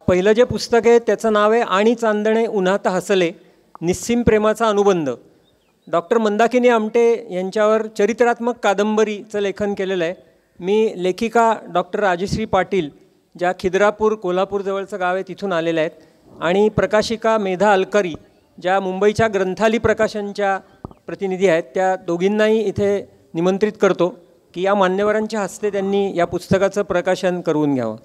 पहिलं जे पुस्तक आहे त्याचं नाव आहे आणि चांदणे उन्हात हसले, निस्सीम प्रेमाचा अनुबंध. डॉक्टर मंदाकिनी आमटे यांच्यावर चरित्रात्मक कादंबरीचं लेखन केलेलं आहे. मी लेखिका डॉक्टर राजश्री पाटील, ज्या खिद्रापूर कोल्हापूरजवळचं गाव आहे तिथून आलेल्या आहेत, आणि प्रकाशिका मेधा अलकरी, ज्या मुंबईच्या ग्रंथाली प्रकाशनच्या प्रतिनिधी आहेत, त्या दोघींनाही इथे निमंत्रित करतो की या मान्यवरांच्या हस्ते त्यांनी या पुस्तकाचं प्रकाशन करून घ्यावं.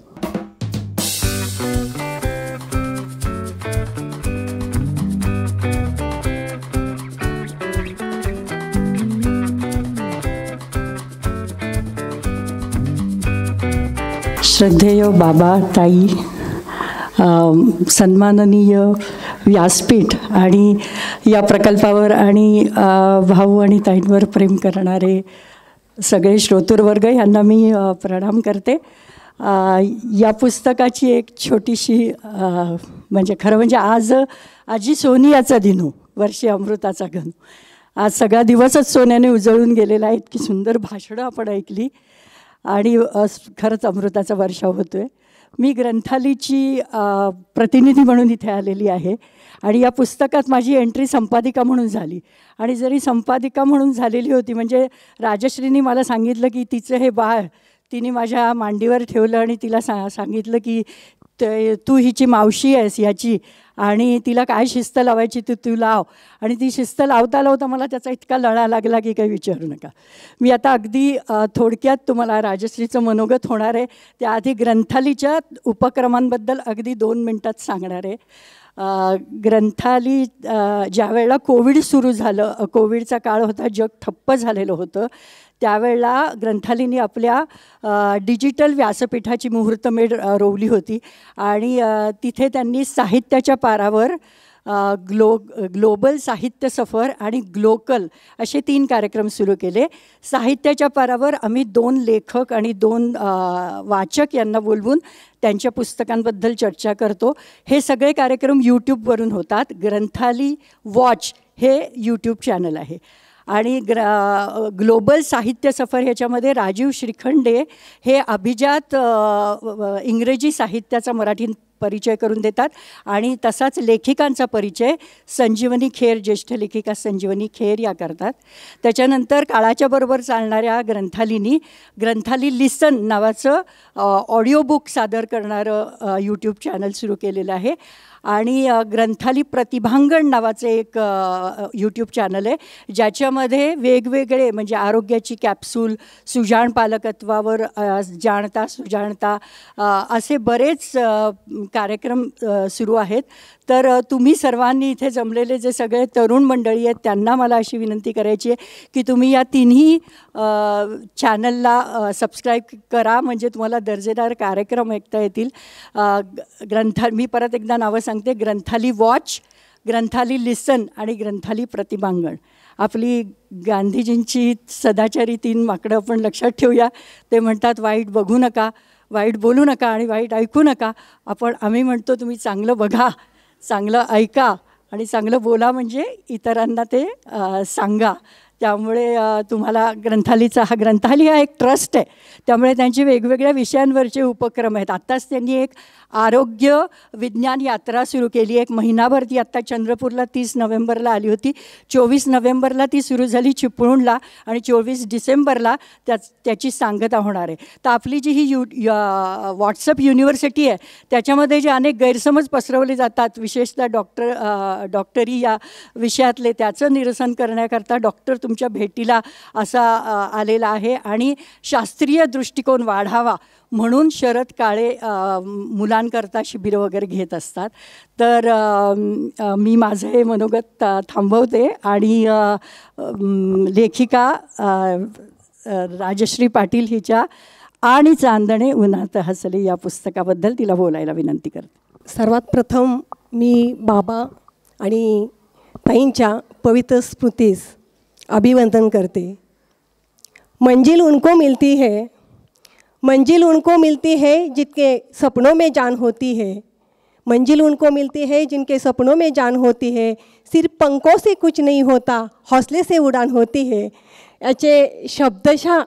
श्रद्धेय बाबा, ताई, सन्माननीय व्यासपीठ आणि या प्रकल्पावर आणि भाऊ आणि ताईंवर प्रेम करणारे सगळे श्रोतृवर्ग यांना मी प्रणाम करते. या पुस्तकाची एक छोटीशी म्हणजे खरं म्हणजे आज आजी सोनियाचा दिनू, वर्षी अमृताचा घन. आज सगळा दिवसच सोन्याने उजळून गेलेला आहे. इतकी सुंदर भाषणं आपण ऐकली आणि खरंच अमृताचा वर्षाव होतो आहे. मी ग्रंथालीची प्रतिनिधी म्हणून इथे आलेली आहे आणि या पुस्तकात माझी एंट्री संपादिका म्हणून झाली. आणि जरी संपादिका म्हणून झालेली होती, म्हणजे राजश्रीनी मला सांगितलं की तिचं हे बाळ तिने माझ्या मांडीवर ठेवलं आणि तिला सांगितलं की तू हिची मावशी आहेस याची, आणि तिला काय शिस्त लावायची तू लाव. आणि ती शिस्त लावता लावता मला त्याचा इतका लळा लागला की काही विचारू नका. मी आता अगदी थोडक्यात तुम्हाला राजश्रीचं मनोगत होणार आहे. त्याआधी ग्रंथालीच्या उपक्रमांबद्दल अगदी 2 मिनटात सांगणार आहे. ग्रंथाली ज्या वेळेला कोविड सुरू झालं, कोविडचा काळ होता, जग ठप्प झालेलं होतं, त्यावेळेला ग्रंथालीने आपल्या डिजिटल व्यासपीठाची मुहूर्तमेढ रोवली होती आणि तिथे त्यांनी साहित्याच्या पारावर ग्लोबल साहित्य सफर आणि ग्लोकल असे 3 कार्यक्रम सुरू केले. साहित्याच्या पारावर आम्ही 2 लेखक आणि 2 वाचक यांना बोलवून त्यांच्या पुस्तकांबद्दल चर्चा करतो. हे सगळे कार्यक्रम यूट्यूबवरून होतात. ग्रंथाली वॉच हे यूट्यूब चॅनल आहे. आणि ग्लोबल साहित्य सफर ह्याच्यामध्ये राजीव श्रीखंडे हे अभिजात इंग्रजी साहित्याचा मराठी परिचय करून देतात आणि तसाच लेखिकांचा परिचय संजीवनी खेर, ज्येष्ठ लेखिका संजीवनी खेर या करतात. त्याच्यानंतर काळाच्या बरोबर चालणाऱ्या ग्रंथाली लिसन नावाचं ऑडिओ बुक सादर करणारं यूट्यूब चॅनल सुरू केलेलं आहे. आणि ग्रंथाली प्रतिभांगण नावाचं एक यूट्यूब चॅनल आहे, ज्याच्यामध्ये वेगवेगळे म्हणजे आरोग्याची कॅप्सूल, सुजाण पालकत्वावर जाणता सुजाणता असे बरेच कार्यक्रम सुरू आहेत. तर तुम्ही सर्वांनी इथे जमलेले जे सगळे तरुण मंडळी आहेत त्यांना मला अशी विनंती करायची आहे की तुम्ही या तिन्ही चॅनलला सबस्क्राईब करा, म्हणजे तुम्हाला दर्जेदार कार्यक्रम ऐकता येतील. मी परत एकदा नावं सांगते: ग्रंथाली वॉच, ग्रंथाली लिसन आणि ग्रंथाली प्रतिभांगण. आपली गांधीजींची सदाचारी 3 माकडं आपण लक्षात ठेवूया. ते म्हणतात वाईट बघू नका, वाईट बोलू नका आणि वाईट ऐकू नका. आम्ही म्हणतो तुम्ही चांगलं बघा, चांगलं ऐका आणि चांगलं बोला, म्हणजे इतरांना ते सांगा. त्यामुळे तुम्हाला ग्रंथाली हा एक ट्रस्ट आहे, त्यामुळे त्यांचे वेगवेगळ्या विषयांवरचे उपक्रम आहेत. आत्ताच त्यांनी एक आरोग्य विज्ञान यात्रा सुरू केली. 1 महिनाभर ती आत्ता चंद्रपूरला 30 नोव्हेंबरला आली होती. 24 नोव्हेंबरला ती सुरू झाली चिपळूणला आणि 24 डिसेंबरला त्याची सांगता होणार आहे. तर आपली जी ही व्हॉट्सअप युनिव्हर्सिटी आहे त्याच्यामध्ये जे अनेक गैरसमज पसरवले जातात, विशेषतः डॉक्टरी या विषयातले, त्याचं निरसन करण्याकरता डॉक्टर तुमच्या भेटीला असा आलेला आहे. आणि शास्त्रीय दृष्टिकोन वाढावा म्हणून शरद काळे मुलांकरता शिबिरं वगैरे घेत असतात. तर मी माझं हे मनोगत थांबवते आणि लेखिका राजश्री पाटील हिच्या आणि चांदणे उन्हात हसले या पुस्तकाबद्दल तिला बोलायला विनंती करते. सर्वात प्रथम मी बाबा आणि ताईंच्या पवित्र स्मृतीस अभिवंदन करते. मंजिल उनको मिलती है, मंजिल उनको मिलती है जिनके सपनों में जान होती है, मंजिल उनको मिलती है जिनके सपनों में जान होती है, सिर्फ पंखों से कुछ नहीं होता, हौसले से उडान होती है. याचे शब्दशः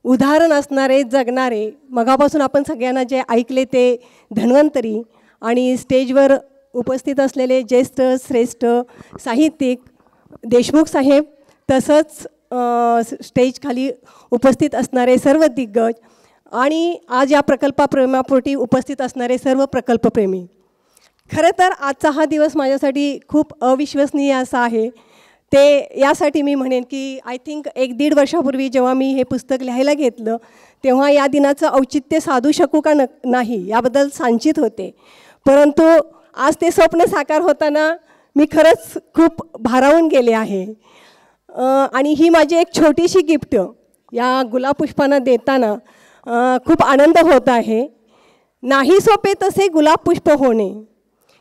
उदाहरण असणारे, जगणारे, मगापासून आपण सगळ्यांना जे ऐकले ते धन्वंतरी आणि स्टेजवर उपस्थित असलेले ज्येष्ठ श्रेष्ठ साहित्यिक देशमुख साहेब, तसंच स्टेजखाली उपस्थित असणारे सर्व दिग्गज आणि आज या प्रकल्पाप्रेमापोटी उपस्थित असणारे सर्व प्रकल्पप्रेमी. खरं तर आजचा हा दिवस माझ्यासाठी खूप अविश्वसनीय असा आहे. ते यासाठी मी म्हणेन की आय थिंक 1-1.5 वर्षापूर्वी जेव्हा मी हे पुस्तक लिहायला घेतलं तेव्हा या दिनाचं औचित्य साधू शकू का नाही याबद्दल सांचित होते. परंतु आज ते स्वप्न साकार होताना मी खरंच खूप भारावून गेले आहे. आणि ही माझी एक छोटीशी गिफ्ट या गुलाबपुष्पांना देताना खूप आनंद होत आहे. नाही सोपे तसे गुलाबपुष्प होणे,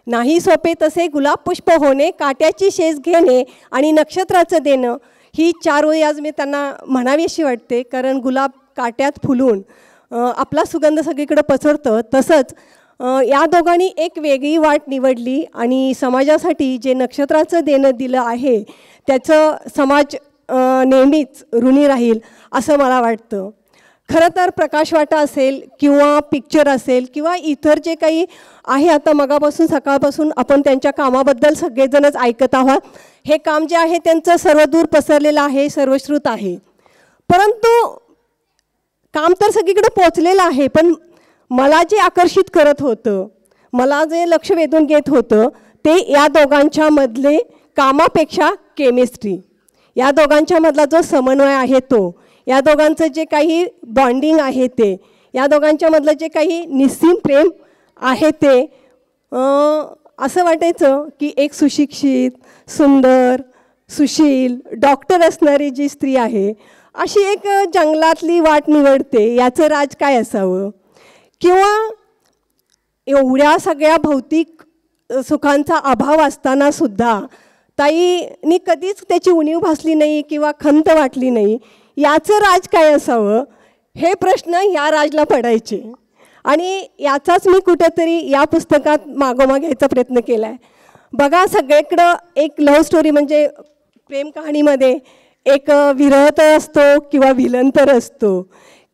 नाही सोपे तसे गुलाबपुष्प होणे, काट्याची शेज घेणे आणि नक्षत्राचं देणं, ही 4 ओळी आज मी त्यांना म्हणावी अशी वाटते. कारण गुलाब काट्यात फुलून आपला सुगंध सगळीकडे पसरतं. तसंच या दोघांनी एक वेगळी वाट निवडली आणि समाजासाठी जे नक्षत्राचं देणं दिलं आहे त्याचं समाज नेहमीच ऋणी राहील असं मला वाटतं. खरं तर प्रकाशवाटा असेल किंवा पिक्चर असेल किंवा इतर जे काही आहे, आता मगापासून सकाळपासून आपण त्यांच्या कामाबद्दल सगळेजणच ऐकत आहोत. हे काम जे आहे त्यांचं सर्वदूर पसरलेलं आहे, सर्वश्रुत आहे. परंतु काम तर सगळीकडे पोचलेलं आहे, पण मला जे आकर्षित करत होतं, मला जे लक्ष वेधून घेत होतं ते या दोघांच्या मधले कामापेक्षा केमिस्ट्री, या दोघांच्या मधला जो समन्वय आहे तो, या दोघांचं जे काही बॉन्डिंग आहे ते, या दोघांच्यामधलं जे काही निस्सीम प्रेम आहे ते, असं वाटायचं की एक सुशिक्षित, सुंदर, सुशील, डॉक्टर असणारी जी स्त्री आहे अशी एक जंगलातली वाट निवडते, याचं राज काय असावं? किंवा एवढ्या सगळ्या भौतिक सुखांचा अभाव असतानासुद्धा ताईंनी कधीच त्याची उणीव भासली नाही किंवा खंत वाटली नाही, याचं राज काय असावं? हे प्रश्न या राजला पडायचे. आणि याचाच मी कुठेतरी या पुस्तकात मागोमाग घ्यायचा प्रयत्न केला आहे. बघा, सगळीकडं एक लव्ह स्टोरी म्हणजे प्रेम कहाणीमध्ये एक विरह तर असतो किंवा विलन तर असतो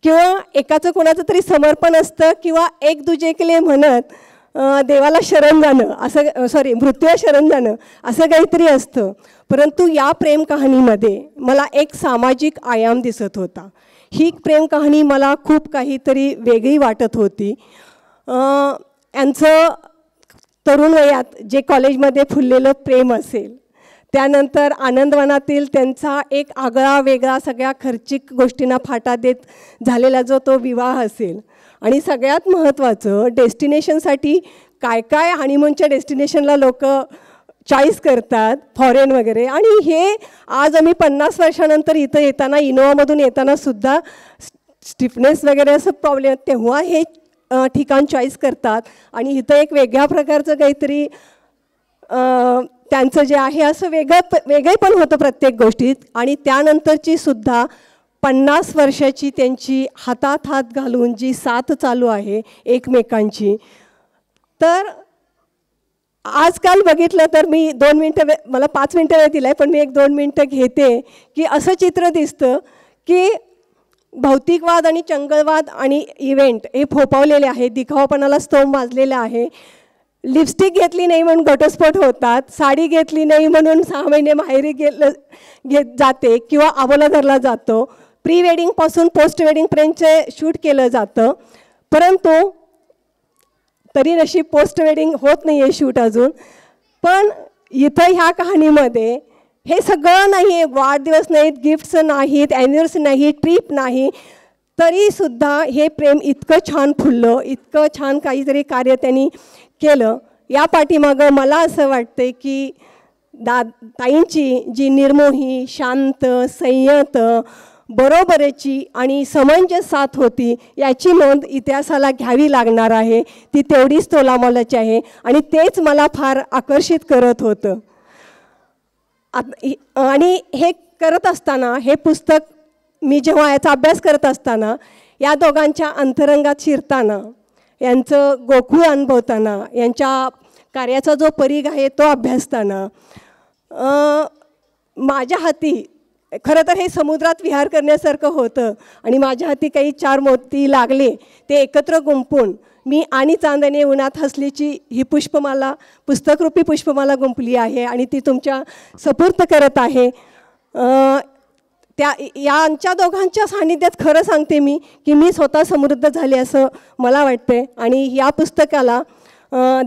किंवा एकाचं कोणाचं तरी समर्पण असतं किंवा एक दुजेकले म्हणत देवाला शरण जाणं, असं मृत्यूला शरण जाणं, असं काहीतरी असतं. परंतु या प्रेम कहाणीमध्ये मला एक सामाजिक आयाम दिसत होता. ही प्रेम कहाणी मला खूप काहीतरी वेगळी वाटत होती. यांचं तरुण वयात जे कॉलेजमध्ये फुललेलं प्रेम असेल, त्यानंतर आनंदवनातील त्यांचा एक आगळा वेगळा सगळ्या खर्चिक गोष्टींना फाटा देत झालेला जो तो विवाह असेल, आणि सगळ्यात महत्त्वाचं डेस्टिनेशनसाठी काय काय हनीमूनच्या डेस्टिनेशनला लोक चॉईस करतात, फॉरेन वगैरे. आणि हे आज आम्ही 50 वर्षानंतर इथं येताना, इनोवामधून येताना सुद्धा स्टिफनेस वगैरे असं प्रॉब्लेम, तेव्हा हे ठिकाण चॉईस करतात. आणि इथं एक वेगळ्या प्रकारचं काहीतरी त्यांचं जे आहे असं वेगळे पण होतं प्रत्येक गोष्टीत. आणि त्यानंतरची सुद्धा 50 वर्षाची त्यांची हातात हात घालून जी साथ चालू आहे एकमेकांची. तर आजकाल बघितलं तर मी 2 मिनटं, मला 5 मिनटं वेळ दिला आहे, पण मी 1-2 मिनटं घेते की असं चित्र दिसतं की भौतिकवाद आणि चंगळवाद आणि इव्हेंट हे फोपावलेले आहे, दिखावापणाला स्तोम वाजलेला आहे. लिपस्टिक घेतली नाही म्हणून घटस्फोट होतात, साडी घेतली नाही म्हणून 6 महिने माहेरी घेत जाते किंवा अबोला धरला जातो, प्री वेडिंगपासून पोस्ट वेडिंगपर्यंतचे शूट केलं जातं. परंतु तरी नशीब पोस्ट वेडिंग होत नाही आहे शूट अजून. पण इथं ह्या कहाणीमध्ये हे सगळं नाही आहे, वाढदिवस नाहीत, गिफ्ट्स नाहीत, ॲनिव्हर्सरी नाही, ट्रीप नाही, तरीसुद्धा हे प्रेम इतकं छान फुललं, इतकं छान काहीतरी कार्य त्यांनी केलं. या पाठीमागं मला असं वाटतं की ताईंची जी निर्मोही, शांत, संयत, बरोबरीची आणि समंजस साथ होती, याची नोंद इतिहासाला घ्यावी लागणार आहे. ती तेवढीच तोलामोलाची आहे आणि तेच मला फार आकर्षित करत होतं. आणि हे करत असताना, हे पुस्तक मी जेव्हा याचा अभ्यास करत असताना, या दोघांच्या अंतरंगात शिरताना, यांचं गोकुळ अनुभवताना, यांच्या कार्याचा जो परीघ आहे तो अभ्यासताना, माझ्या हाती खरं तर हे समुद्रात विहार करण्यासारखं होतं. आणि माझ्या हाती काही 4 मोती लागले, ते एकत्र गुंफून मी आणि चांदणे उन्हात हसलीची ही पुष्पमाला, पुस्तकरूपी पुष्पमाला गुंफली आहे आणि ती तुमच्या सुपूर्द करत आहे. यांच्या दोघांच्या सान्निध्यात खरं सांगते मी की मी स्वतः समृद्ध झाले असं मला वाटते. आणि या पुस्तकाला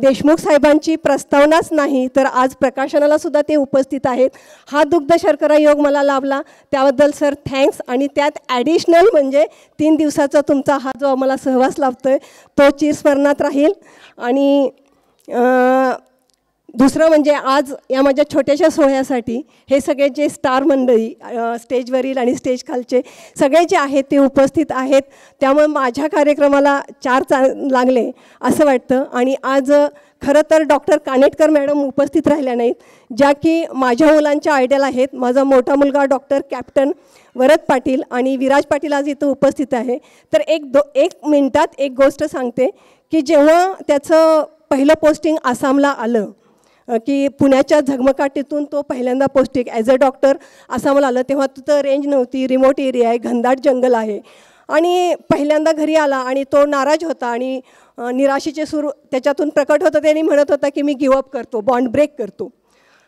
देशमुख साहेबांची प्रस्तावनाच नाही तर आज प्रकाशनाला सुद्धा ते उपस्थित आहेत. हा दुग्ध शर्करा योग मला लाभला त्याबद्दल सर थँक्स. आणि त्यात ॲडिशनल म्हणजे 3 दिवसाचा तुमचा हा जो आम्हाला सहवास लाभतो आहे तो चिरस्मरणात राहील. आणि दुसरं म्हणजे आज या माझ्या छोट्याशा सोहळ्यासाठी हे सगळे जे स्टार मंडळी स्टेजवरील आणि स्टेज खालचे सगळे जे आहेत ते उपस्थित आहेत. त्यामुळे माझ्या कार्यक्रमाला 4 लागले असं वाटतं. आणि आज खरं तर डॉक्टर कानेटकर मॅडम उपस्थित राहिल्या नाहीत, ज्या की माझ्या मुलांच्या आयडल आहेत. माझा मोठा मुलगा डॉक्टर कॅप्टन वरद पाटील आणि विराज पाटील आज इथं उपस्थित आहे. तर एक मिनिटात एक गोष्ट सांगते की जेव्हा त्याचं पहिलं पोस्टिंग आसामला आलं की पुण्याच्या झगमकाटीतून तो पहिल्यांदा पोस्टिंग ॲज अ डॉक्टर आसामला आलं, तेव्हा तिथं रेंज नव्हती, रिमोट एरिया आहे, घनदाट जंगल आहे. आणि पहिल्यांदा घरी आला आणि तो नाराज होता आणि निराशेचे सूर त्याच्यातून प्रकट होतं. त्यांनी म्हणत होता की मी गिवअप करतो, बॉन्ड ब्रेक करतो.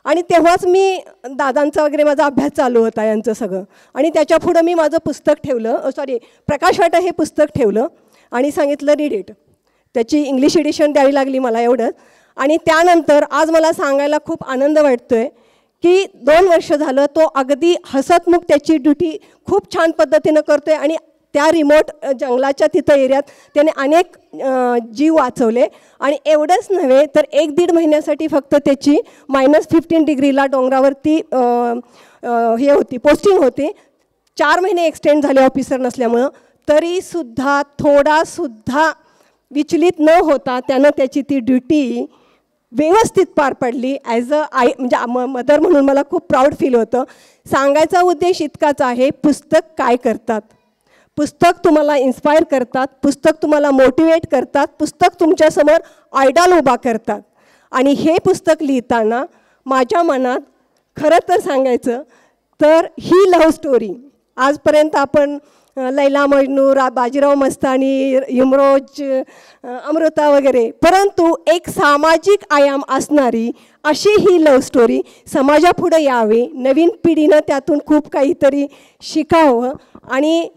आणि तेव्हाच मी दादांचा वगैरे माझा अभ्यास चालू होता यांचं सगळं. आणि त्याच्या पुढं मी माझं पुस्तक ठेवलं, प्रकाश वाटा हे पुस्तक ठेवलं आणि सांगितलं रीड इट. त्याची इंग्लिश एडिशन द्यावी लागली मला एवढंच. आणि त्यानंतर आज मला सांगायला खूप आनंद वाटतो आहे की 2 वर्ष झालं तो अगदी हसतमुख त्याची ड्युटी खूप छान पद्धतीनं करतो आहे. आणि त्या रिमोट जंगलाच्या तिथं एरियात त्याने अनेक जीव वाचवले. आणि एवढंच नव्हे तर 1-1.5 महिन्यासाठी फक्त त्याची -15 डिग्रीला डोंगरावरती हे होती पोस्टिंग होती. 4 महिने एक्सटेंड झाले ऑफिसर नसल्यामुळं, तरीसुद्धा थोडासुद्धा विचलित न होता त्यानं त्याची ती ड्युटी व्यवस्थित पार पडली. ॲज अ आई म्हणजे मदर म्हणून मला खूप प्राऊड फील होतं. सांगायचा उद्देश इतकाच आहे, पुस्तक काय करतात, पुस्तक तुम्हाला इन्स्पायर करतात, पुस्तक तुम्हाला मोटिवेट करतात, पुस्तक तुमच्यासमोर आयडॉल उभा करतात. आणि हे पुस्तक लिहिताना माझ्या मनात खरं तर सांगायचं तर ही लव्ह स्टोरी आजपर्यंत आपण लैला मजनू, बाजीराव मस्तानी, यमरोज, अमृता वगैरे, परंतु एक सामाजिक आयाम असणारी अशी ही लव्ह स्टोरी समाजापुढे यावी, नवीन पिढीनं त्यातून खूप काहीतरी शिकावं. आणि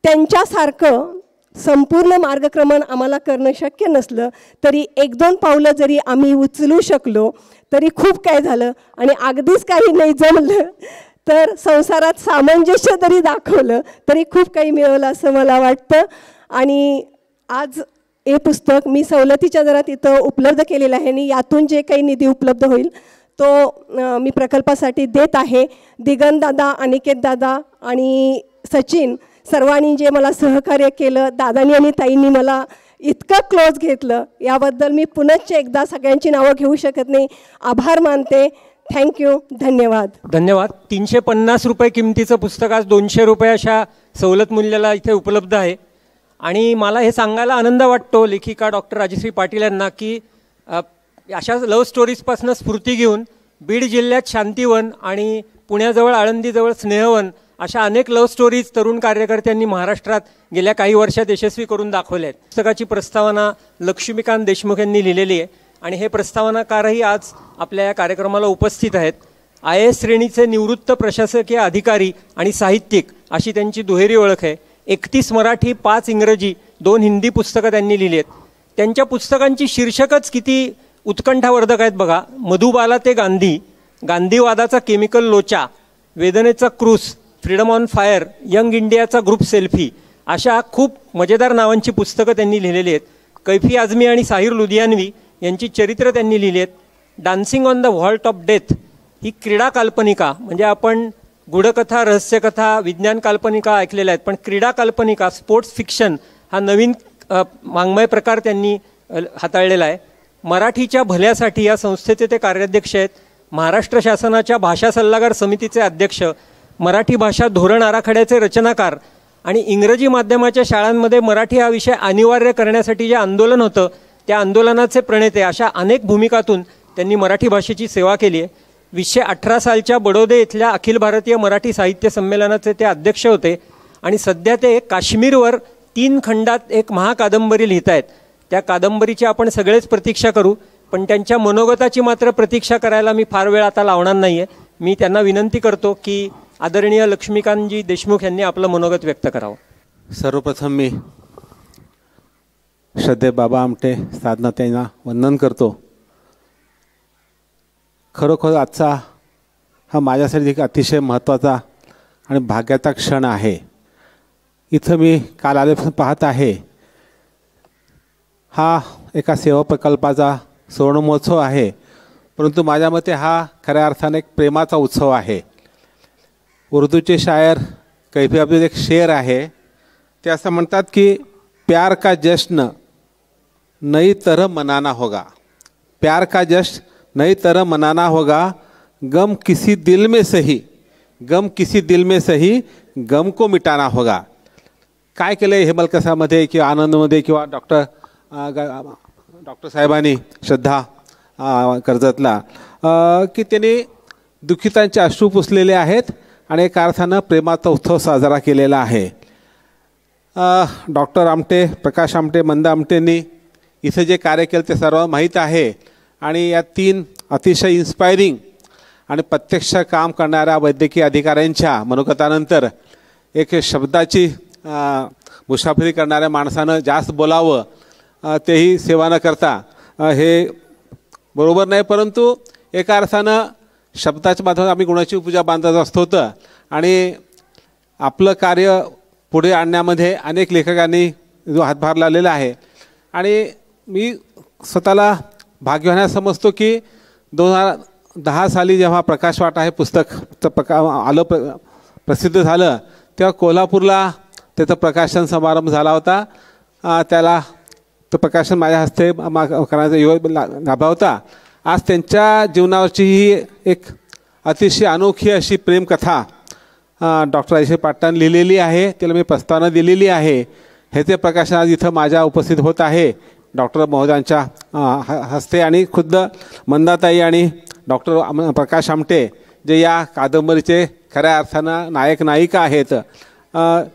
त्यांच्यासारखं संपूर्ण मार्गक्रमण आम्हाला करणं शक्य नसलं तरी 1-2 पावलं जरी आम्ही उचलू शकलो तरी खूप काय झालं. आणि अगदीच काही नाही जमलं तर संसारात सामंजस्य जरी दाखवलं तरी खूप काही मिळवलं असं मला वाटतं. आणि आज हे पुस्तक मी सवलतीच्या दरात इथं उपलब्ध केलेलं आहे आणि यातून जे काही निधी उपलब्ध होईल तो मी प्रकल्पासाठी देत आहे. दिगंत दादा, अनिकेत दादा आणि सचिन सर्वांनी जे मला सहकार्य केलं, दादांनी आणि ताईंनी मला इतकं क्लोज घेतलं, याबद्दल मी पुनश्च एकदा सगळ्यांची नावं घेऊ शकत नाही, आभार मानते. थँक्यू, धन्यवाद. धन्यवाद. 350 रुपये किमतीचं पुस्तक आज 200 रुपये अशा सवलत मूल्याला इथे उपलब्ध आहे. आणि मला हे सांगायला आनंद वाटतो लेखिका डॉक्टर राजश्री पाटील यांना की अशा लव्ह स्टोरीजपासून स्फूर्ती घेऊन बीड जिल्ह्यात शांतीवन आणि पुण्याजवळ आळंदीजवळ स्नेहवन अशा अनेक लव्ह स्टोरीज तरुण कार्यकर्त्यांनी महाराष्ट्रात गेल्या काही वर्षात यशस्वी करून दाखवल्या आहेत. पुस्तकाची प्रस्तावना लक्ष्मीकांत देशमुख यांनी लिहिलेली आहे आणि हे प्रस्तावनाकारही आज आपल्या या कार्यक्रमाला उपस्थित आहेत. IAS श्रेणीचे निवृत्त प्रशासकीय अधिकारी आणि साहित्यिक अशी त्यांची दुहेरी ओळख आहे. 31 मराठी, 5 इंग्रजी, 2 हिंदी पुस्तकं त्यांनी लिहिली आहेत. त्यांच्या पुस्तकांची शीर्षकच किती उत्कंठावर्धक आहेत बघा. मधुबाला ते गांधी, गांधीवादाचा केमिकल लोचा, वेदनेचा क्रूस, फ्रीडम ऑन फायर, यंग इंडियाचा ग्रुप सेल्फी अशा खूप मजेदार नावांची पुस्तकं त्यांनी लिहिलेली आहेत. कैफी आझमी आणि साहिर लुधियानवी यांची चरित्र त्यांनी लिहिली आहेत. Dancing on the vault of death ही क्रीडा काल्पनिका, म्हणजे आपण गूढकथा, रहस्यकथा, विज्ञान काल्पनिका ऐकलेल्या आहेत, पण क्रीडा काल्पनिका, स्पोर्ट्स फिक्शन हा नवीन वाङ्मय प्रकार त्यांनी हाताळलेला आहे. मराठीच्या भल्यासाठी या संस्थेचे ते कार्याध्यक्ष आहेत. महाराष्ट्र शासनाच्या भाषा सल्लागार समितीचे अध्यक्ष, मराठी भाषा धोरण आराखड्याचे रचनाकार आणि इंग्रजी माध्यमाच्या शाळांमध्ये मराठी हा विषय अनिवार्य करण्यासाठी जे आंदोलन होतं त्या आंदोलनाचे प्रणेते अशा अनेक भूमिकातून त्यांनी मराठी भाषेची सेवा केली आहे. 2018 सालच्या बडोदे इथल्या अखिल भारतीय मराठी साहित्य संमेलनाचे ते अध्यक्ष होते आणि सध्या ते काश्मीरवर 3 खंडात एक महाकादंबरी लिहित आहेत. त्या कादंबरीची आपण सगळेच प्रतीक्षा करू, पण त्यांच्या मनोगताची मात्र प्रतीक्षा करायला मी फार वेळ आता लावणार नाही आहे. मी त्यांना विनंती करतो की आदरणीय लक्ष्मीकांतजी देशमुख यांनी आपलं मनोगत व्यक्त करावं. सर्वप्रथम मी श्रद्धे बाबा आमटे साधनाताईंना वंदन करतो. खरोखर आजचा हा माझ्यासाठी एक अतिशय महत्त्वाचा आणि भाग्याचा क्षण आहे. इथं मी काल आल्यापासून पाहत आहे, हा एका सेवा प्रकल्पाचा सुवर्णमहोत्सव आहे, परंतु माझ्या मते हा खऱ्या अर्थाने एक प्रेमाचा उत्सव आहे. उर्दूचे शायर कैफी अब्दुल एक शेर आहे, ते असं म्हणतात की प्यार का जश्न नई तरह मनाना होगा, प्यार का जश्न नई तरह मनाना होगा, गम किसी दिल में सही, गम किसी दिल में सही, गम को मिटाना होगा. काय केलं आहे हेमलकसामध्ये किंवा आनंदमध्ये किंवा डॉक्टर साहेबांनी श्रद्धा कर्जतला की त्यांनी दुःखितांचे अश्रू पुसलेले आहेत आणि एका अर्थानं प्रेमाचा उत्सव साजरा केलेला आहे. डॉक्टर आमटे, प्रकाश आमटे, मंदा आमटेंनी इथं जे कार्य केलं ते सर्व माहीत आहे. आणि या 3 अतिशय इन्स्पायरिंग आणि प्रत्यक्ष काम करणाऱ्या वैद्यकीय अधिकाऱ्यांच्या मनोगतानंतर एक शब्दाची मुसाफरी करणाऱ्या माणसानं जास्त बोलावं, तेही सेवा न करता हे बरोबर नाही, परंतु एका अर्थानं शब्दाच्या माध्यमातून आम्ही गुणाची पूजा बांधत असतो. आणि आपलं कार्य पुढे आणण्यामध्ये अनेक लेखकांनी जो हातभार लावलेला आहे. आणि मी स्वतःला भाग्यवान समजतो की 2010 साली जेव्हा प्रकाशवाटा हे पुस्तक प्रसिद्ध झालं तेव्हा कोल्हापूरला त्याचं प्रकाशन समारंभ झाला होता. त्याला तो प्रकाशन माझ्या हस्ते करण्याचा योग लाभला होता. आज त्यांच्या जीवनावरची ही एक अतिशय अनोखी अशी प्रेमकथा डॉक्टर आयशे पाटण लिहिलेली आहे, त्याला मी प्रस्तावना दिलेली आहे. ह्याचे प्रकाशन आज इथं माझ्या उपस्थित होत आहे डॉक्टर महोदयांच्या हस्ते. आणि खुद्द मंदाताई आणि डॉक्टर प्रकाश आमटे जे या कादंबरीचे खऱ्या अर्थानं नायक नायिका आहेत,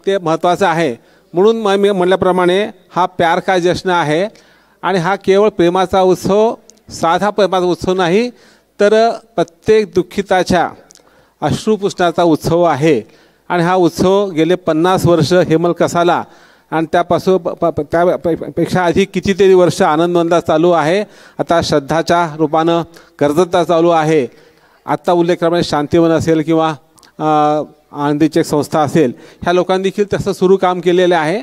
ते महत्त्वाचं आहे. म्हणून मी म्हटल्याप्रमाणे हा प्यार का जश्न आहे आणि हा केवळ प्रेमाचा उत्सव, साधा प्रेमाचा उत्सव नाही, तर प्रत्येक दुःखिताच्या अश्रू पुसण्याचा उत्सव आहे. आणि हा उत्सव गेले 50 वर्ष हेमलकसाला आणि त्यापासून त्यापेक्षा अधिक कितीतरी वर्ष आनंदवंदा चालू आहे. आता श्रद्धाच्या रूपानं कर्जतला चालू आहे. आत्ता उल्लेखप्रमाणे शांतिवन असेल किंवा आनंदीची एक संस्था असेल, ह्या लोकांनी देखील तसं सुरू काम केलेलं आहे.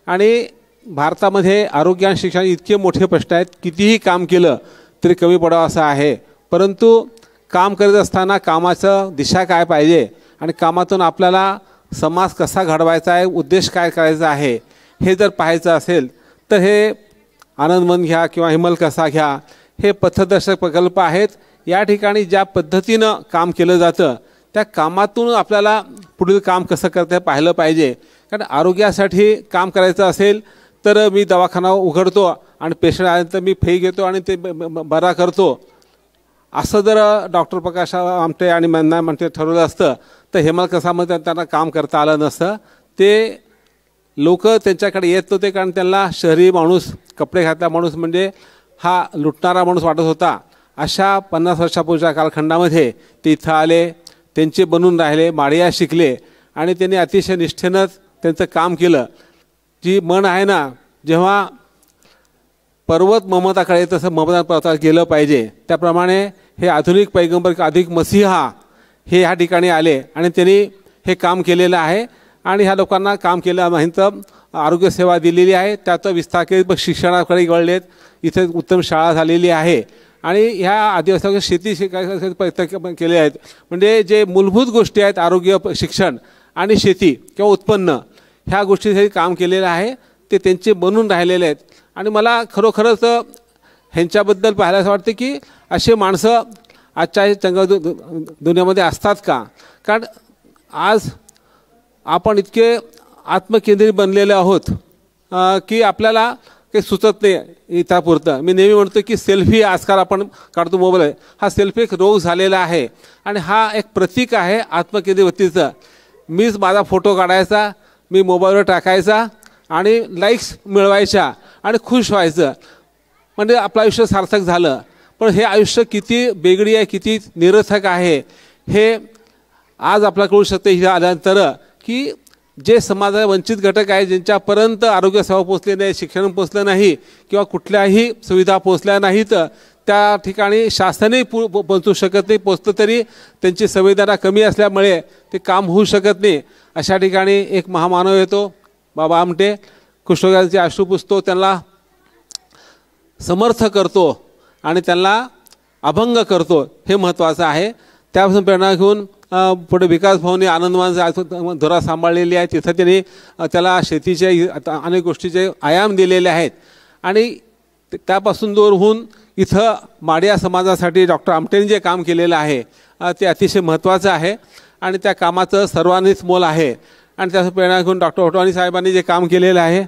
आणि भारतामध्ये आरोग्य आणि शिक्षण इतके मोठे प्रश्न आहेत, कितीही काम केलं तरी कमी पडावं असं आहे. परंतु काम करत असताना कामाचं दिशा काय पाहिजे आणि कामातून आपल्याला समाज कसा घडवायचा आहे, उद्देश काय करायचा आहे, हे जर पाहायचं असेल तर हे आनंदवन घ्या किंवा हेमलकसा घ्या, हे पथदर्शक प्रकल्प आहेत. या ठिकाणी ज्या पद्धतीनं काम केलं जातं त्या कामातून आपल्याला पुढील काम कसं करता हे पाहिलं पाहिजे. कारण आरोग्यासाठी काम करायचं असेल तर मी दवाखाना उघडतो आणि पेशंट आल्यानंतर मी फी घेतो आणि ते बरा करतो, असं जर डॉक्टर प्रकाश आमटे आणि मंदा आमटे ठरवलं असतं तर हेमलकसामध्ये त्यांना काम करता आलं नसतं. ते लोक त्यांच्याकडे येत नव्हते कारण त्यांना शहरी माणूस, कपडे घातला माणूस म्हणजे हा लुटणारा माणूस वाटत होता. अशा 50 वर्षापूर्वीच्या कालखंडामध्ये ते इथं आले, त्यांचे बनून राहिले, माडिया शिकले आणि त्यांनी अतिशय निष्ठेनंच त्यांचं काम केलं. जी म्हण आहे ना, जेव्हा पर्वत ममताकडे तसं ममता पर्वताला गेलं पाहिजे, त्याप्रमाणे हे आधुनिक पैगंबर अधिक मसीहा हे ह्या ठिकाणी आले आणि त्यांनी हे काम केलेलं आहे. आणि ह्या लोकांना काम केलं माहीत आरोग्यसेवा दिलेली आहे, त्याचं विस्तार केले, शिक्षणाकडे वळलेत, इथे उत्तम शाळा झालेली आहे. आणि ह्या आदिवासी शेती शिकायचे प्रयत्न केले आहेत. म्हणजे जे मूलभूत गोष्टी आहेत, आरोग्य, शिक्षण आणि शेती किंवा उत्पन्न, ह्या गोष्टीसाठी काम केलेलं आहे. ते त्यांचे बनून राहिलेले आहेत. आणि मला खरोखरच ह्यांच्याबद्दल पाहायला असं वाटतं की असे माणसं आजच्या चंग दुनियामध्ये असतात का? कारण आज आपण इतके आत्मकेंद्रित बनलेले आहोत की आपल्याला काही सुचत नाही इथापुरतं. मी नेहमी म्हणतो की सेल्फी आजकाल आपण काढतो मोबाईल, हा सेल्फी एक रोग झालेला आहे आणि हा एक प्रतीक आहे आत्मकेंद्रितवृत्तीचं. मीच माझा फोटो काढायचा, मी मोबाईलवर टाकायचा आणि लाईक्स मिळवायच्या आणि खुश व्हायचं, म्हणजे आपलं आयुष्य सार्थक झालं. पण हे आयुष्य किती बेगडी आहे, किती निरर्थक आहे हे आज आपल्याला कळू शकते हे आल्यानंतर, की जे समाजाचे वंचित घटक आहे, ज्यांच्यापर्यंत आरोग्य सेवा पोचली नाही, शिक्षण पोचलं नाही किंवा कुठल्याही सुविधा पोचल्या नाहीत, त्या ठिकाणी शासनही पोचू शकत नाही. पोचतं तरी त्यांची संवेदना कमी असल्यामुळे ते काम होऊ शकत नाही. अशा ठिकाणी एक महामानव येतो, बाबा आमटे, कुष्ठरोग्यांचे अश्रू पुसतो, त्यांना समर्थ करतो आणि त्यांना अभंग करतो. हे महत्त्वाचं आहे. त्यापासून प्रेरणा घेऊन पुढे विकास भाऊने आनंदवान धुरा सांभाळलेली आहे. तिथं त्यांनी त्याला शेतीचे अनेक गोष्टीचे आयाम दिलेले आहेत आणि त्यापासून दूर होऊन इथं माडिया समाजासाठी डॉक्टर आमटेंनी जे काम केलेलं आहे ते अतिशय महत्त्वाचं आहे आणि त्या कामाचं सर्वांनीच मोल आहे. आणि त्याचं प्रेरणा घेऊन डॉक्टर ओटवाणी साहेबांनी जे काम केलेलं आहे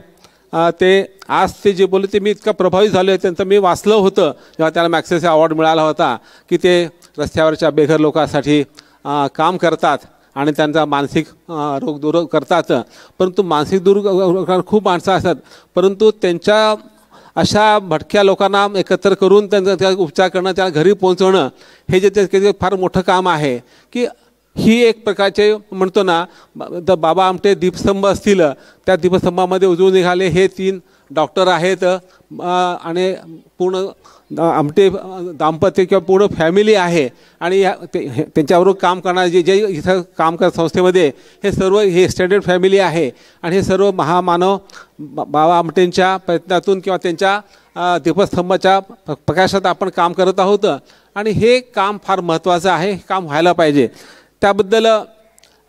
ते आज ते जे बोलले ते मी इतका प्रभावित झालो आहे. त्यांचं मी वाचलं होतं जेव्हा त्याला मॅक्सेसे अवॉर्ड मिळाला होता, की ते रस्त्यावरच्या बेघर लोकांसाठी काम करतात आणि त्यांचा मानसिक रोग दूर करतात. परंतु मानसिक दूर खूप माणसं असतात, परंतु त्यांच्या अशा भटक्या लोकांना एकत्र करून त्यांचा उपचार करणं, त्या घरी पोहोचवणं, हे जे फार मोठं काम आहे. की ही एक प्रकारचे म्हणतो ना, बाबा आमटे दीपस्तंभ असतील, त्या दीपस्तंभामध्ये उजळून निघाले हे 3 डॉक्टर आहेत आणि पूर्ण आमटे दाम्पत्य किंवा पूर्ण फॅमिली आहे. आणि त्यांच्याबरोबर काम करणारे जे इथं काम करत संस्थेमध्ये हे सर्व हे एक्सटेंडेड फॅमिली आहे. आणि हे सर्व महामानव बाबा आमटेंच्या प्रयत्नातून किंवा त्यांच्या दीपस्तंभाच्या प्रकाशात आपण काम करत आहोत. आणि हे काम फार महत्त्वाचं आहे, हे काम व्हायला पाहिजे. त्याबद्दल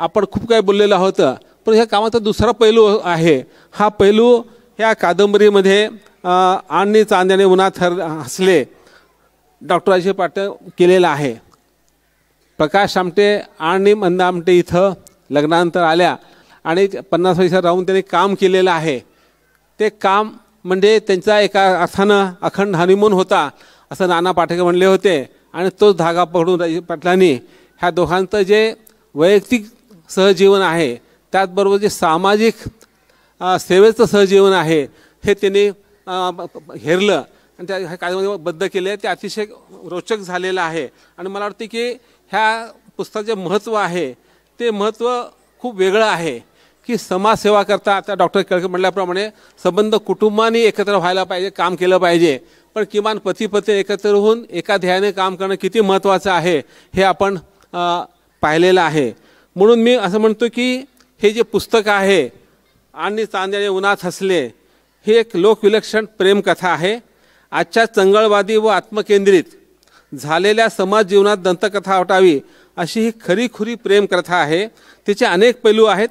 आपण खूप काही बोललेलं आहोत. पण ह्या कामाचा दुसरा पैलू आहे. हा पैलू ह्या कादंबरीमध्ये आणि चांदणे उन्हात हसले डॉक्टर अजय पाटील केलेला आहे. प्रकाश आमटे आणि मंदा आमटे इथं लग्नानंतर आल्या आणि 50 वर्ष राहून त्यांनी काम केलेलं आहे. ते काम म्हणजे त्यांचा एका अर्थानं अखंड हनीमून होता असं नाना पाटेकर म्हणले होते. आणि तोच धागा पकडून अजय पाटलांनी ह्या दोघांचं जे वैयक्तिक सहजीवन आहे, त्याचबरोबर जे सामाजिक सेवेचं सहजीवन आहे, हे त्यांनी हेरलं आणि त्या ह्या कादंबरीमध्ये बद्ध केले आहे. ते अतिशय रोचक झालेलं आहे. आणि मला वाटतं की ह्या पुस्तकाचे महत्त्व आहे ते महत्त्व खूप वेगळं आहे. की समाजसेवा करता आता डॉक्टर केळकर म्हटल्याप्रमाणे संबंध कुटुंबाने एकत्र व्हायला पाहिजे, काम केलं पाहिजे. पण किमान पती पत्नी एकत्र होऊन एका ध्येयाने काम करणं किती महत्त्वाचं आहे हे आपण पाहिलेलं आहे. म्हणून मी असं म्हणतो की हे जे पुस्तक आहे आणि चांदणे उन्हात हसले, ही एक लोकविलक्षण प्रेमकथा आहे. आजच्या चंगळवादी व आत्मकेंद्रित झालेल्या समाज जीवनात दंतकथा वाटावी अशी ही खरीखुरी प्रेमकथा आहे. तिचे अनेक पैलू आहेत.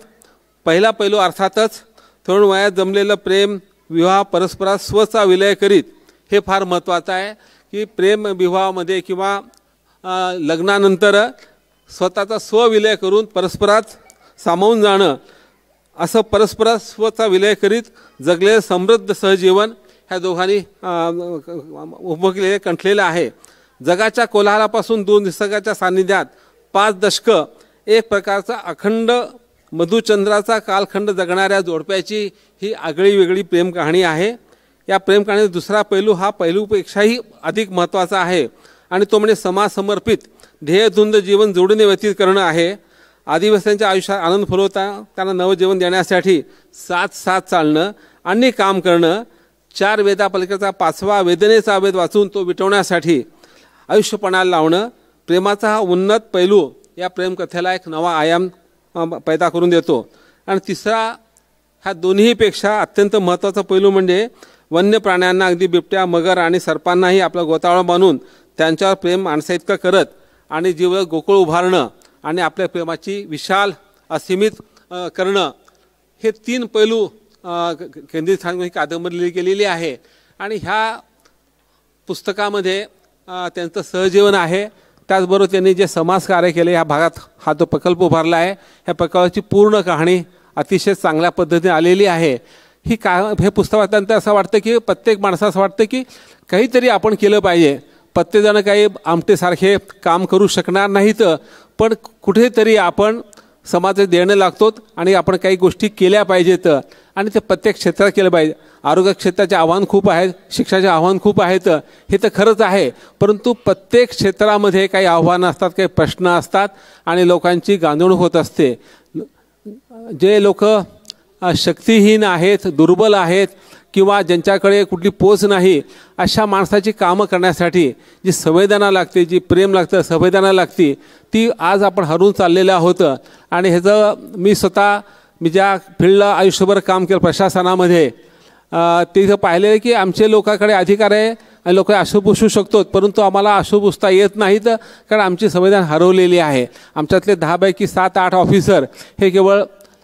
पहिला पैलू अर्थातच तरुण वयात जमलेलं प्रेम, विवाह, परस्परात स्वचा विलय करीत, हे फार महत्त्वाचं आहे. की प्रेम विवाहामध्ये किंवा लग्नानंतर स्वतःचा स्वविलय करून परस्परात सामावून जाणं, असं परस्परात स्वचा विलय करीत जगलेलं समृद्ध सहजीवन ह्या दोघांनी उभं केलेलं कंठलेलं आहे. जगाच्या कोलाहलापासून दूर निसर्गाच्या सान्निध्यात 5 दशकं एक प्रकारचा अखंड मधुचंद्राचा कालखंड जगणाऱ्या जोडप्याची ही आगळी वेगळी प्रेम कहाणी आहे. या प्रेम कहाणीचा दुसरा पैलू हा पैलूपेक्षाही अधिक महत्त्वाचा आहे आणि तो म्हणजे समाज समर्पित ध्येयधुंद जीवन जोडीने व्यतीत करणं आहे. आदिवासींच्या आयुष्यात आनंद फुलवता त्यांना नवजीवन देण्यासाठी साथ चालणं आणि काम करणं, 4 वेदापलिकेचा 5वा वेदनेचा वेद वाचून तो विटवण्यासाठी आयुष्यपणाला लावणं, प्रेमाचा हा उन्नत पैलू या प्रेमकथेला एक नवा आयाम पैदा करून देतो. आणि तिसरा हा दोन्हीपेक्षा अत्यंत महत्त्वाचा पैलू म्हणजे वन्य प्राण्यांना, अगदी बिबट्या, मगर आणि सर्पांनाही आपला गोतावळा बांधून त्यांच्यावर प्रेम माणसाइतकं करत आणि जीव गोकुळ उभारणं आणि आपल्या प्रेमाची विशाल असीमित करणं, हे 3 पैलू केंद्रित ही कादंबरी केलेली आहे. आणि ह्या पुस्तकामध्ये त्यांचं सहजीवन आहे. त्याचबरोबर त्यांनी जे समाजकार्य केले ह्या भागात, हा जो प्रकल्प उभारला आहे, ह्या प्रकल्पाची पूर्ण कहाणी अतिशय चांगल्या पद्धतीने आलेली आहे. ही हे पुस्तक वाचल्यानंतर असं वाटतं की प्रत्येक माणसाला असं वाटतं की काहीतरी आपण केलं पाहिजे. प्रत्येकजण काही आमटेसारखे काम करू शकणार नाहीत, पण कुठेतरी आपण समाजात देणं लागतो आणि आपण काही गोष्टी केल्या पाहिजेत आणि ते प्रत्येक क्षेत्रात केलं पाहिजे. आरोग्य क्षेत्राचे आव्हान खूप आहेत, शिक्षणाचे आव्हान खूप आहेत, हे तर खरंच आहे. परंतु प्रत्येक क्षेत्रामध्ये काही आव्हानं असतात, काही प्रश्न असतात आणि लोकांची गांधवणूक होत असते. जे लोक शक्तिहीन आहेत, दुर्बल आहेत किंवा ज्यांच्याकडे कुठली पोच नाही, अशा माणसाची कामं करण्यासाठी जी संवेदना लागते, जी प्रेम लागतं, संवेदना लागते, ती आज आपण हरवून चाललेलं आहोत. आणि ह्याचं मी ज्या फील्डला आयुष्यभर काम केलं प्रशासनामध्ये, तिथं पाहिलेलं की आमचे लोकांकडे अधिकार आहे आणि लोक अशुभ पुसू शकतो, परंतु आम्हाला अशुभ पुसता येत नाहीत कारण आमची संवेदना हरवलेली आहे. आमच्यातले 10 पैकी 7-8 ऑफिसर हे केवळ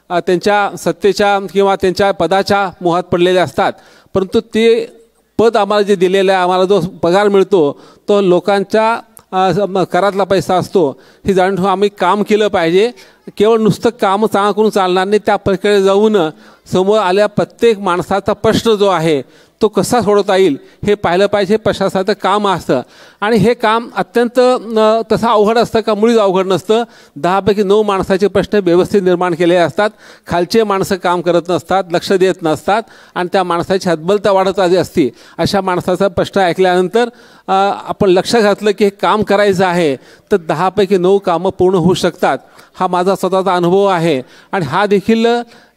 त्यांच्या सत्तेच्या किंवा त्यांच्या पदाच्या मोहात पडलेले असतात, परंतु ते पद आम्हाला जे दिलेलं आहे, आम्हाला जो पगार मिळतो तो लोकांच्या करातला पैसा असतो. ही जाणून ठेवून आम्ही काम केलं पाहिजे. केवळ नुसतं काम चांगलं करून चालणार नाही, त्या प्रकारे जाऊन समोर आल्या प्रत्येक माणसाचा प्रश्न जो आहे तो कसा सोडवता येईल हे पाहिलं पाहिजे. प्रशासनाचं काम असतं आणि हे काम अत्यंत तसं अवघड असतं का? मुळीच अवघड नसतं. 10 पैकी 9 माणसाचे प्रश्न व्यवस्थित निर्माण केलेले असतात. खालचे माणसं काम करत नसतात, लक्ष देत नसतात आणि त्या माणसाची हतबलता वाढत आली असती. अशा माणसाचा प्रश्न ऐकल्यानंतर आपण लक्ष घातलं की हे काम करायचं आहे तर 10 पैकी 9 कामं पूर्ण होऊ शकतात. हा माझा स्वतःचा अनुभव आहे आणि हा देखील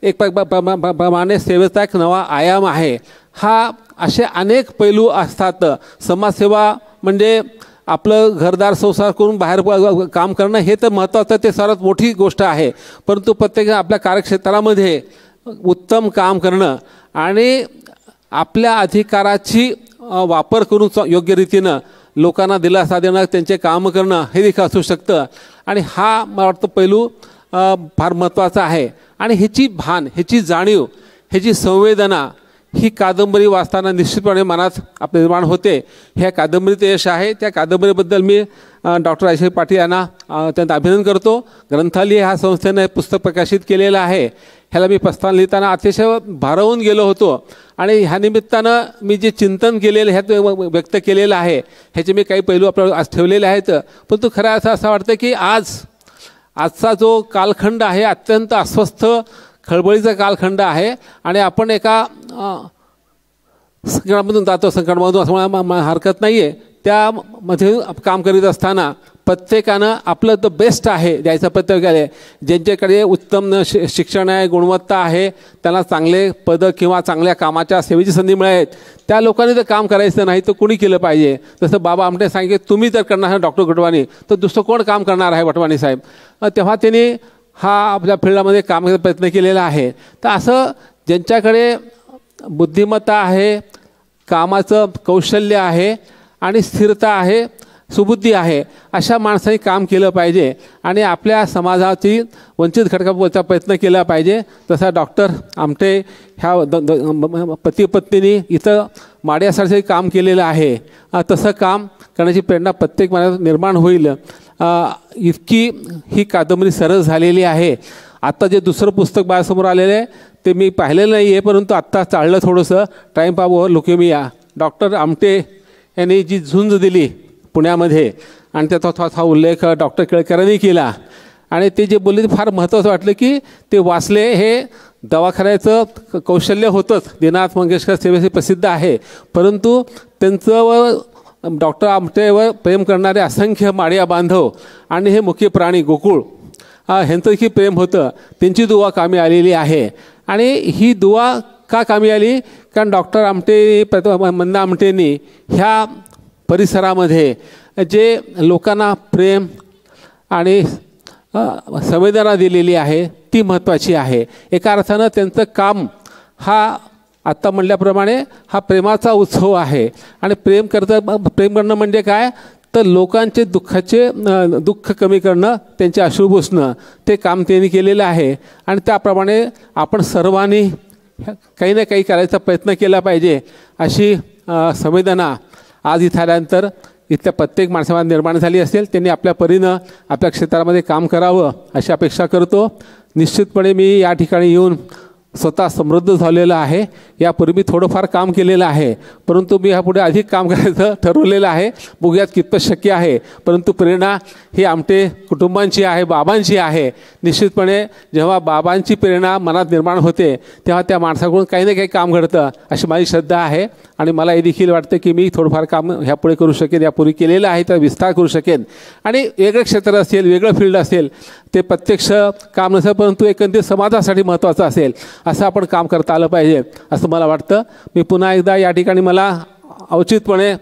एक प्रमाणे सेवेचा एक नवा आयाम आहे. हा असे अनेक पैलू असतात. समाजसेवा म्हणजे आपलं घरदार संसार करून बाहेर काम करणं हे तर महत्त्वाचं, ते सर्वात मोठी गोष्ट आहे. परंतु प्रत्येक आपल्या कार्यक्षेत्रामध्ये उत्तम काम करणं आणि आपल्या अधिकाराची वापर करून योग्य रीतीनं लोकांना दिलासा देणं, त्यांचे काम करणं हे देखील असू शकतं. आणि हा मला वाटतं पैलू फार महत्त्वाचा आहे. आणि ह्याची भान, ह्याची जाणीव, ह्याची संवेदना ही कादंबरी वाचताना निश्चितपणे मनात आपले निर्माण होते. ह्या कादंबरीचं यश आहे. त्या कादंबरीबद्दल मी डॉक्टर राजेश पाटील यांना त्यांचं अभिनंदन करतो. ग्रंथालय ह्या संस्थेनं पुस्तक प्रकाशित केलेलं आहे. ह्याला मी प्रस्थान लिहिताना अतिशय भारावून गेलो होतो आणि ह्या निमित्तानं मी जे चिंतन केलेलं ह्यात व्यक्त केलेलं आहे ह्याचे मी काही पैलू आपल्याला आज ठेवलेले आहेत. परंतु खरं असं वाटतं की आजचा जो कालखंड आहे अत्यंत अस्वस्थ खळबळीचा कालखंड आहे आणि आपण एका संकटामधून जातो, संकटामधून असं मला हरकत नाही आहे. त्यामध्ये काम करीत असताना प्रत्येकानं आपलं द बेस्ट आहे द्यायचं प्रत्येकाने. ज्यांच्याकडे उत्तम शिक्षण आहे, गुणवत्ता आहे, त्यांना चांगले पदं किंवा चांगल्या कामाच्या सेवेची संधी मिळाली, त्या लोकांनी जर काम करायचं नाही तर कोणी केलं पाहिजे. जसं बाबा आमटे सांगितले, तुम्ही जर करणार डॉक्टर गटवानी तर दुसरं कोण काम करणार आहे वटवाणी साहेब. तेव्हा त्यांनी हा आपल्या फील्डमध्ये काम करायचा प्रयत्न केलेला आहे. तर असं ज्यांच्याकडे बुद्धिमत्ता आहे, कामाचं कौशल्य आहे आणि स्थिरता आहे, सुबुद्धी आहे, अशा माणसांनी काम केलं पाहिजे आणि आपल्या समाजाची वंचित घटकाचा प्रयत्न केला पाहिजे. तसा डॉक्टर आमटे ह्या पती पत्नींनी इथं माड्यासारखे काम केलेलं आहे. तसं काम करण्याची प्रेरणा प्रत्येक मनात निर्माण होईल. इतकी ही कादंबरी सरस झालेली आहे. आत्ता जे दुसरं पुस्तक माझ्यासमोर आलेलं आहे ते मी पाहिलेलं नाही आहे, परंतु आत्ता चाललं थोडंसं, टाईम पाव ओव्हर लुकेमिया. डॉक्टर आमटे यांनी जी झुंज दिली पुण्यामध्ये आणि त्याचा थोडासा उल्लेख डॉक्टर केळकरांनी केला आणि ते जे बोलले ते फार महत्त्वाचं वाटलं की ते वाचले. हे दवाखान्याचं कौशल्य होतंच, दीनानाथ मंगेशकर सेवेचे प्रसिद्ध आहे, परंतु त्यांचं डॉक्टर आमटेवर प्रेम करणारे असंख्य माडिया बांधव आणि हे मुख्य प्राणी गोकुळ ह्यांचं देखील प्रेम होतं. त्यांची दुवा कामी आलेली आहे. आणि ही दुवा का कामी आली? कारण डॉक्टर आमटे मंदा आमटेंनी ह्या परिसरामध्ये जे लोकांना प्रेम आणि संवेदना दिलेली आहे ती महत्त्वाची आहे. एका अर्थानं त्यांचं काम हा आत्ता म्हणल्याप्रमाणे हा प्रेमाचा उत्सव आहे. आणि प्रेम करणं म्हणजे काय तर लोकांचे दुःख कमी करणं, त्यांचे अश्रू पुसणं, ते काम त्यांनी केलेलं आहे. आणि त्याप्रमाणे आपण सर्वांनी काही ना काही करायचा प्रयत्न केला पाहिजे अशी संवेदना आज इथं आल्यानंतर इथल्या प्रत्येक माणसाला निर्माण झाली असेल. त्यांनी आपल्या परीनं आपल्या क्षेत्रामध्ये काम करावं अशी अपेक्षा करतो. निश्चितपणे मी या ठिकाणी येऊन स्वतः समृद्ध झालेलं आहे. यापूर्वी थोडंफार काम केलेलं आहे, परंतु मी ह्यापुढे अधिक काम करायचं ठरवलेलं आहे. बघूयात कितपत शक्य आहे, परंतु प्रेरणा ही आमटे कुटुंबांची आहे, बाबांची आहे. निश्चितपणे जेव्हा बाबांची प्रेरणा मनात निर्माण होते तेव्हा त्या माणसाकडून काही ना काही काम घडतं अशी माझी श्रद्धा आहे. आणि मला हे देखील वाटतं की मी थोडंफार काम ह्यापुढे करू शकेन, यापूर्वी केलेलं आहे तर विस्तार करू शकेन. आणि वेगळं क्षेत्र असेल, वेगळं फील्ड असेल, ते प्रत्यक्ष काम नसेल परंतु एकंदरीत समाजासाठी महत्त्वाचं असेल असं आपण काम करता आलं पाहिजे असं मला वाटतं. मी पुन्हा एकदा या ठिकाणी मला औचितपणे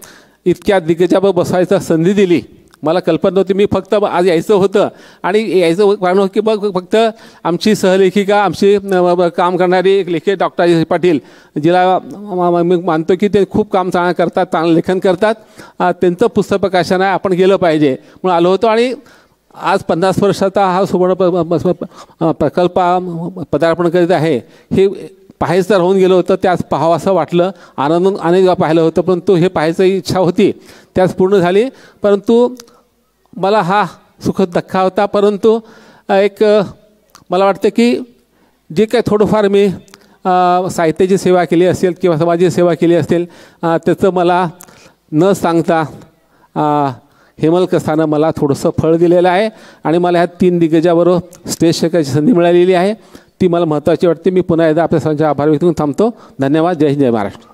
इतक्या दिग्गजावर बसवायची संधी दिली. मला कल्पना नव्हती. मी फक्त आज यायचं होतं आणि यायचं कारण की बघ फक्त आमची सहलेखिका, आमची काम करणारी एक लेखिका डॉक्टर राजेश पाटील, जिला मी मानतो की ते खूप काम चांगलं करतात, चांगलं लेखन करतात, त्यांचं पुस्तक प्रकाशन आहे, आपण गेलं पाहिजे म्हणून आलो होतो. आणि आज 50 वर्षाचा हा सुवर्ण प्रकल्प पदार्पण करीत आहे. हे पाहायचं राहून गेलं होतं, त्याच पाहावं असं वाटलं, आनंद पाहिलं होतं, परंतु हे पाहायची इच्छा होती त्याच पूर्ण झाली. परंतु मला हा सुखद धक्का होता. परंतु एक मला वाटतं की जे काय थोडंफार मी साहित्याची सेवा केली असेल किंवा समाजाची सेवा केली असेल त्याचं मला न सांगता हेमलकस्थानं मला थोडंसं फळ दिलेलं आहे. आणि मला ह्या 3 दिग्गजाबरोबर स्टेज शेकायची संधी मिळालेली आहे, ती मला महत्त्वाची वाटते. मी पुन्हा एकदा आपल्या सर्वांचे आभार व्यक्त करून थांबतो. धन्यवाद. जय हिंद, जय महाराष्ट्र.